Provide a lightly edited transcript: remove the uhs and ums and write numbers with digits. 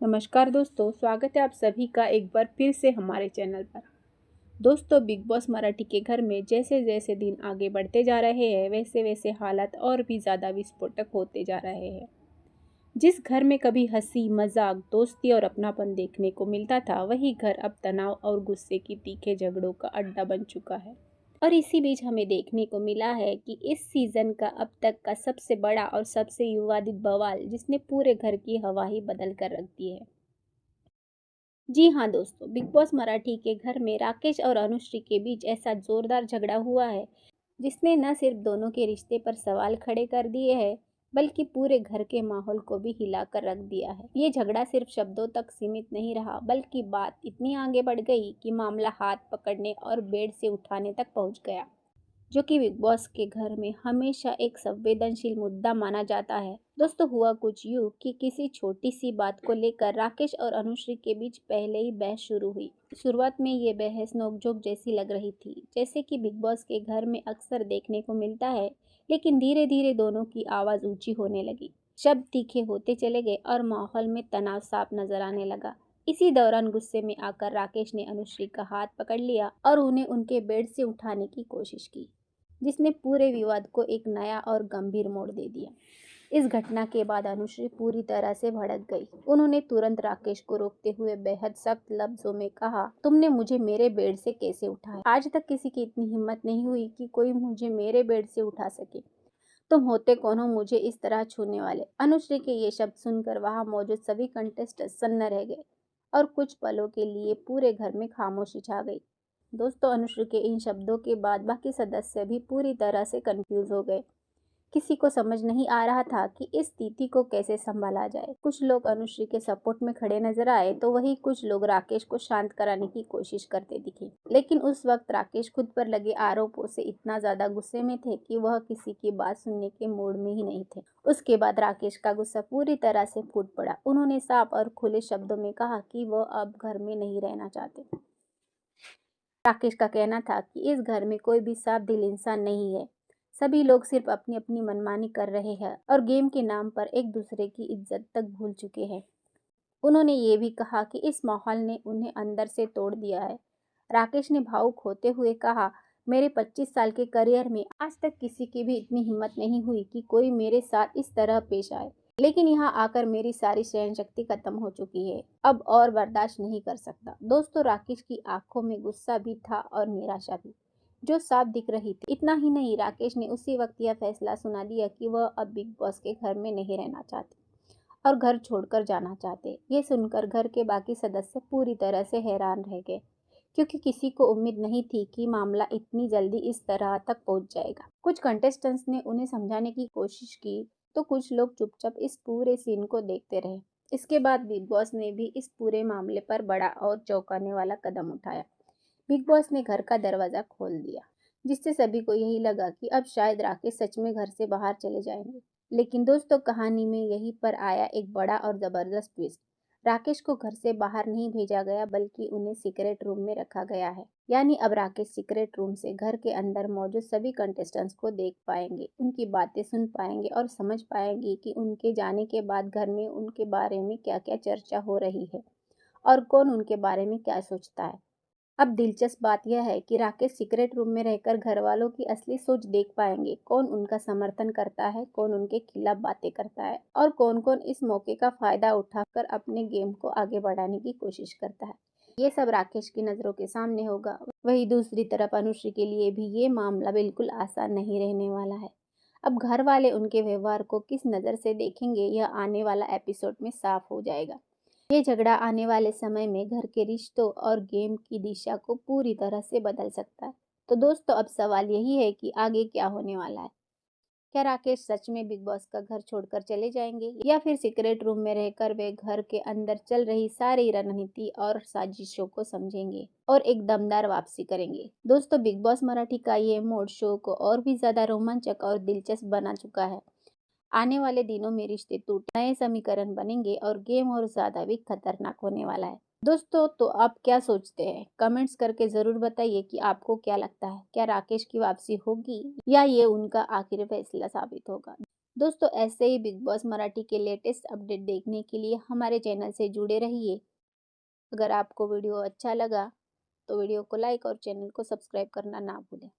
नमस्कार दोस्तों, स्वागत है आप सभी का एक बार फिर से हमारे चैनल पर। दोस्तों, बिग बॉस मराठी के घर में जैसे जैसे दिन आगे बढ़ते जा रहे हैं वैसे वैसे हालात और भी ज़्यादा विस्फोटक होते जा रहे हैं। जिस घर में कभी हंसी मजाक दोस्ती और अपनापन देखने को मिलता था, वही घर अब तनाव और गुस्से की तीखे झगड़ों का अड्डा बन चुका है। और इसी बीच हमें देखने को मिला है कि इस सीज़न का अब तक का सबसे बड़ा और सबसे विवादित बवाल जिसने पूरे घर की हवा ही बदल कर रख दी है। जी हाँ दोस्तों, बिग बॉस मराठी के घर में राकेश और अनुश्री के बीच ऐसा जोरदार झगड़ा हुआ है जिसने न सिर्फ दोनों के रिश्ते पर सवाल खड़े कर दिए हैं, बल्कि पूरे घर के माहौल को भी हिलाकर रख दिया है। ये झगड़ा सिर्फ शब्दों तक सीमित नहीं रहा, बल्कि बात इतनी आगे बढ़ गई कि मामला हाथ पकड़ने और बेड से उठाने तक पहुंच गया, जो कि बिग बॉस के घर में हमेशा एक संवेदनशील मुद्दा माना जाता है। दोस्तों, हुआ कुछ यूं कि किसी छोटी सी बात को लेकर राकेश और अनुश्री के बीच पहले ही बहस शुरू हुई। शुरुआत में ये बहस नोकझोंक जैसी लग रही थी, जैसे कि बिग बॉस के घर में अक्सर देखने को मिलता है, लेकिन धीरे धीरे दोनों की आवाज़ ऊंची होने लगी, शब्द तीखे होते चले गए और माहौल में तनाव साफ नजर आने लगा। इसी दौरान गुस्से में आकर राकेश ने अनुश्री का हाथ पकड़ लिया और उन्हें उनके बेड से उठाने की कोशिश की, जिसने पूरे विवाद को एक नया और गंभीर मोड़ दे दिया। इस घटना के बाद अनुश्री पूरी तरह से भड़क गई। उन्होंने तुरंत राकेश को रोकते हुए बेहद सख्त लफ्जों में कहा, तुमने मुझे मेरे बेड से कैसे उठाया? आज तक किसी की इतनी हिम्मत नहीं हुई कि कोई मुझे मेरे बेड से उठा सके। तुम होते कौन हो मुझे इस तरह छूने वाले? अनुश्री के ये शब्द सुनकर वहां मौजूद सभी कंटेस्टेंट सन्न रह गए और कुछ पलों के लिए पूरे घर में खामोशी छा गई। दोस्तों, अनुश्री के इन शब्दों के बाद बाकी सदस्य भी पूरी तरह से कंफ्यूज हो गए। किसी को समझ नहीं आ रहा था कि इस स्थिति को कैसे संभाला जाए। कुछ लोग अनुश्री के सपोर्ट में खड़े नजर आए, तो वहीं कुछ लोग राकेश को शांत कराने की कोशिश करते दिखे। लेकिन उस वक्त राकेश खुद पर लगे आरोपों से इतना ज्यादा गुस्से में थे कि वह किसी की बात सुनने के मूड में ही नहीं थे। उसके बाद राकेश का गुस्सा पूरी तरह से फूट पड़ा। उन्होंने साफ और खुले शब्दों में कहा कि वह अब घर में नहीं रहना चाहते। राकेश का कहना था कि इस घर में कोई भी साफ दिल इंसान नहीं है। सभी लोग सिर्फ अपनी अपनी मनमानी कर रहे हैं और गेम के नाम पर एक दूसरे की इज्जत तक भूल चुके हैं। उन्होंने ये भी कहा कि इस माहौल ने उन्हें अंदर से तोड़ दिया है। राकेश ने भावुक होते हुए कहा, मेरे 25 साल के करियर में आज तक किसी की भी इतनी हिम्मत नहीं हुई कि कोई मेरे साथ इस तरह पेश आए। लेकिन यहाँ आकर मेरी सारी सहनशक्ति खत्म हो चुकी है। अब और बर्दाश्त नहीं कर सकता। दोस्तों, राकेश की आंखों में गुस्सा भी था और निराशा भी, जो साफ दिख रही थी। इतना ही नहीं, राकेश ने उसी वक्त यह फैसला सुना दिया कि वह अब बिग बॉस के घर में नहीं रहना चाहते और घर छोड़कर जाना चाहते। ये सुनकर घर के बाकी सदस्य पूरी तरह से हैरान रह गए, क्योंकि किसी को उम्मीद नहीं थी कि मामला इतनी जल्दी इस तरह तक पहुंच जाएगा। कुछ कंटेस्टेंट्स ने उन्हें समझाने की कोशिश की, तो कुछ लोग चुपचाप इस पूरे सीन को देखते रहे। इसके बाद बिग बॉस ने भी इस पूरे मामले पर बड़ा और चौंकाने वाला कदम उठाया। बिग बॉस ने घर का दरवाजा खोल दिया, जिससे सभी को यही लगा कि अब शायद राकेश सच में घर से बाहर चले जाएंगे। लेकिन दोस्तों, कहानी में यहीं पर आया एक बड़ा और जबरदस्त ट्विस्ट। राकेश को घर से बाहर नहीं भेजा गया, बल्कि उन्हें सीक्रेट रूम में रखा गया है। यानी अब राकेश सीक्रेट रूम से घर के अंदर मौजूद सभी कंटेस्टेंट्स को देख पाएंगे, उनकी बातें सुन पाएंगे और समझ पाएंगे कि उनके जाने के बाद घर में उनके बारे में क्या क्या चर्चा हो रही है और कौन उनके बारे में क्या सोचता है। अब दिलचस्प बात यह है कि राकेश सीक्रेट रूम में रहकर घर वालों की असली सोच देख पाएंगे। कौन उनका समर्थन करता है, कौन उनके खिलाफ बातें करता है और कौन कौन इस मौके का फायदा उठाकर अपने गेम को आगे बढ़ाने की कोशिश करता है। ये सब राकेश की नज़रों के सामने होगा। वहीं दूसरी तरफ अनुश्री के लिए भी ये मामला बिल्कुल आसान नहीं रहने वाला है। अब घर वाले उनके व्यवहार को किस नज़र से देखेंगे, यह आने वाला एपिसोड में साफ हो जाएगा। ये झगड़ा आने वाले समय में घर के रिश्तों और गेम की दिशा को पूरी तरह से बदल सकता है। तो दोस्तों, अब सवाल यही है कि आगे क्या होने वाला है। क्या राकेश सच में बिग बॉस का घर छोड़कर चले जाएंगे, या फिर सीक्रेट रूम में रहकर वे घर के अंदर चल रही सारी रणनीति और साजिशों को समझेंगे और एक दमदार वापसी करेंगे। दोस्तों, बिग बॉस मराठी का ये मोड शो को और भी ज्यादा रोमांचक और दिलचस्प बना चुका है। आने वाले दिनों में रिश्ते टूट नए समीकरण बनेंगे और गेम और ज्यादा भी खतरनाक होने वाला है। दोस्तों, तो आप क्या सोचते हैं? कमेंट्स करके जरूर बताइए कि आपको क्या लगता है। क्या राकेश की वापसी होगी या ये उनका आखिरी फैसला साबित होगा? दोस्तों ऐसे ही बिग बॉस मराठी के लेटेस्ट अपडेट देखने के लिए हमारे चैनल से जुड़े रहिए। अगर आपको वीडियो अच्छा लगा तो वीडियो को लाइक और चैनल को सब्सक्राइब करना ना भूलें।